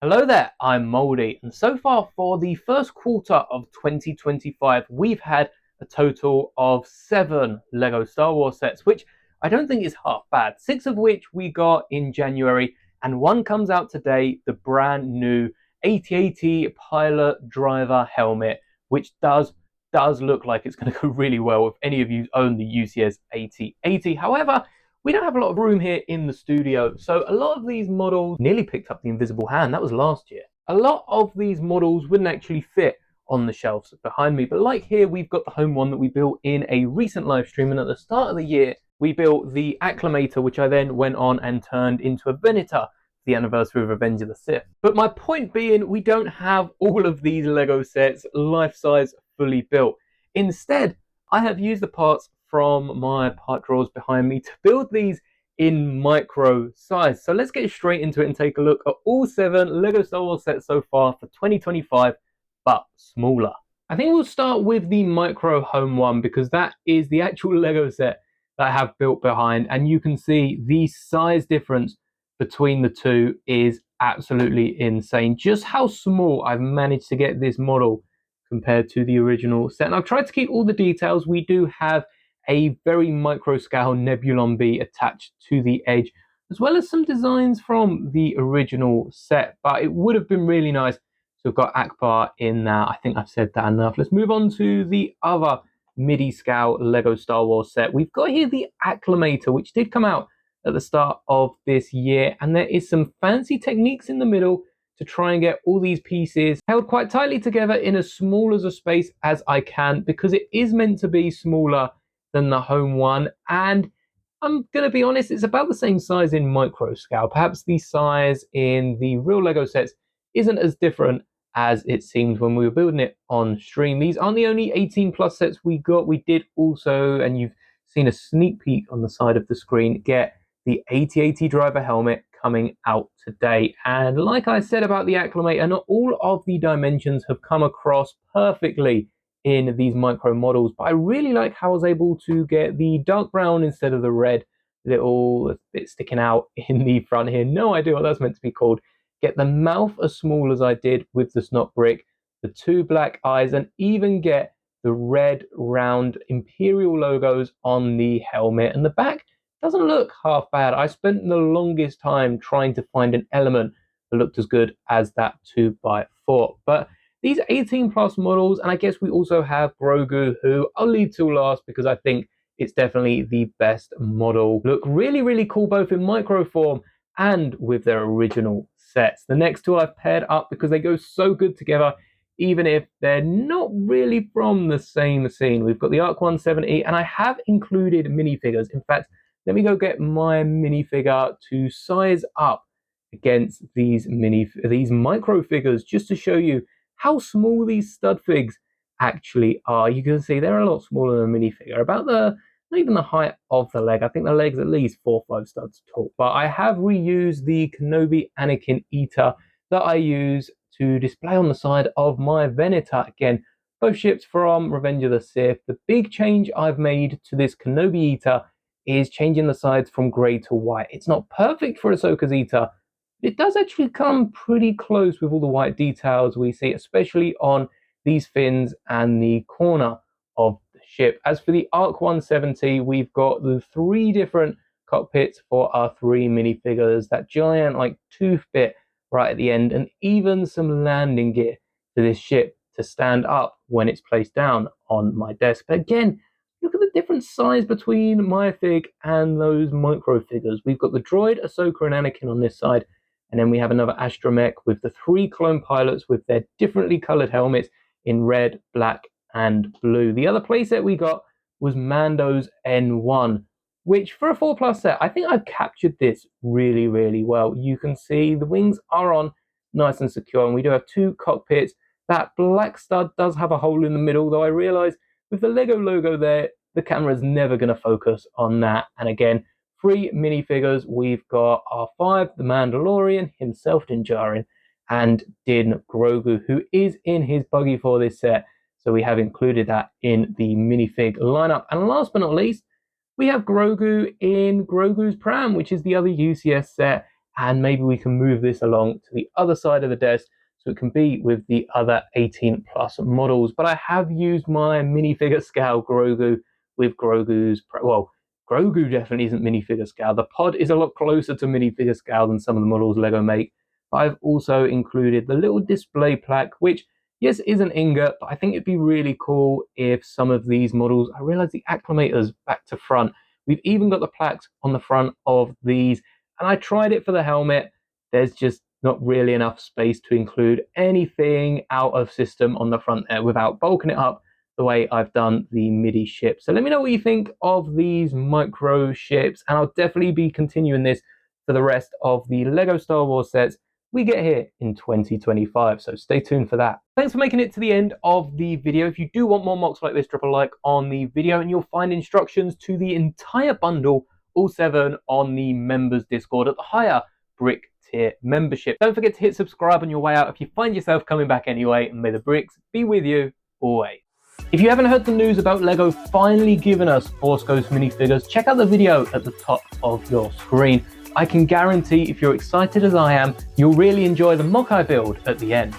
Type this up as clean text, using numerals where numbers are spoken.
Hello there, I'm Moldy, and so far for the first quarter of 2025, we've had a total of 7 LEGO Star Wars sets, which I don't think is half bad. 6 of which we got in January, and one comes out today, the brand new AT-AT Pilot Driver Helmet, which does look like it's going to go really well if any of you own the UCS AT-AT. However, we don't have a lot of room here in the studio, so a lot of these models nearly picked up the invisible hand. That was last year. A lot of these models wouldn't actually fit on the shelves behind me, but like here, we've got the home one that we built in a recent live stream, and at the start of the year, we built the Acclamator, which I then went on and turned into a Venator, the anniversary of Revenge of the Sith. But my point being, we don't have all of these Lego sets life-size fully built. Instead, I have used the parts from my part drawers behind me to build these in micro size. So let's get straight into it and take a look at all 7 LEGO Star Wars sets so far for 2025, but smaller. I think we'll start with the micro home one because that is the actual Lego set that I have built behind, and you can see the size difference between the two is absolutely insane. Just how small I've managed to get this model compared to the original set. And I've tried to keep all the details. We do have a very micro scale Nebulon B attached to the edge, as well as some designs from the original set. But it would have been really nice to have got Akbar in there. I think I've said that enough. Let's move on to the other MIDI scale Lego Star Wars set. We've got here the Acclamator, which did come out at the start of this year, and there is some fancy techniques in the middle to try and get all these pieces held quite tightly together in as small as a space as I can, because it is meant to be smaller than the home one, and I'm going to be honest, it's about the same size in micro scale. Perhaps the size in the real Lego sets isn't as different as it seemed when we were building it on stream. These aren't the only 18 plus sets we got. We did also, and you've seen a sneak peek on the side of the screen, get the AT-AT driver helmet coming out today. And like I said about the Acclamator, not all of the dimensions have come across perfectly in these micro models, but I really like how I was able to get the dark brown instead of the red little bit sticking out in the front here. No idea what that's meant to be called. Get the mouth as small as I did with the snot brick, the 2 black eyes, and even get the red round Imperial logos on the helmet. And the back doesn't look half bad. I spent the longest time trying to find an element that looked as good as that 2x4. But these 18 plus models, and I guess we also have Grogu, who I'll leave till last because I think it's definitely the best model. Look really, really cool both in micro form and with their original sets. The next two I've paired up because they go so good together, even if they're not really from the same scene. We've got the Arc 170, and I have included minifigures. In fact, let me go get my minifigure to size up against these micro figures, just to show you how small these stud figs actually are. You can see they're a lot smaller than a minifigure, about not even the height of the leg. I think the leg's at least 4 or 5 studs tall. But I have reused the Kenobi Anakin Eater that I use to display on the side of my Venator. Again, both ships from Revenge of the Sith. The big change I've made to this Kenobi Eater is changing the sides from grey to white. It's not perfect for Ahsoka's Eater, but it does actually come pretty close with all the white details we see, especially on these fins and the corner of the ship. As for the Arc 170, we've got the 3 different cockpits for our 3 minifigures, that giant like tooth bit right at the end, and even some landing gear for this ship to stand up when it's placed down on my desk. But again, look at the different size between my fig and those micro figures. We've got the droid, Ahsoka, and Anakin on this side, and then we have another astromech with the 3 clone pilots with their differently colored helmets in red, black, and blue. The other playset we got was Mando's N1, which for a 4 plus set, I think I've captured this really, really well. You can see the wings are on nice and secure, and we do have 2 cockpits. That black stud does have a hole in the middle, though I realize with the Lego logo there, the camera is never going to focus on that. And again, 3 minifigures. We've got R5, the Mandalorian, himself Din Djarin, and Din Grogu, who is in his buggy for this set. So we have included that in the minifig lineup. And last but not least, we have Grogu in Grogu's Pram, which is the other UCS set. and maybe we can move this along to the other side of the desk so it can be with the other 18 plus models. But I have used my minifigure scale Grogu with Grogu's, well, Grogu definitely isn't minifigure scale. The pod is a lot closer to minifigure scale than some of the models Lego make. But I've also included the little display plaque, which, yes, is an ingot, but I think it'd be really cool if some of these models, I realize the acclimators back to front. We've even got the plaques on the front of these, and I tried it for the helmet. There's just not really enough space to include anything out of system on the front there without bulking it up the way I've done the MIDI ship. So let me know what you think of these micro ships, and I'll definitely be continuing this for the rest of the Lego Star Wars sets we get here in 2025, so stay tuned for that. Thanks for making it to the end of the video. If you do want more mocks like this, drop a like on the video and you'll find instructions to the entire bundle, all 7, on the members Discord at the higher brick tier membership. Don't forget to hit subscribe on your way out if you find yourself coming back anyway, and may the bricks be with you always. If you haven't heard the news about Lego finally giving us Force Ghost minifigures, check out the video at the top of your screen. I can guarantee if you're excited as I am, you'll really enjoy the mock I build at the end.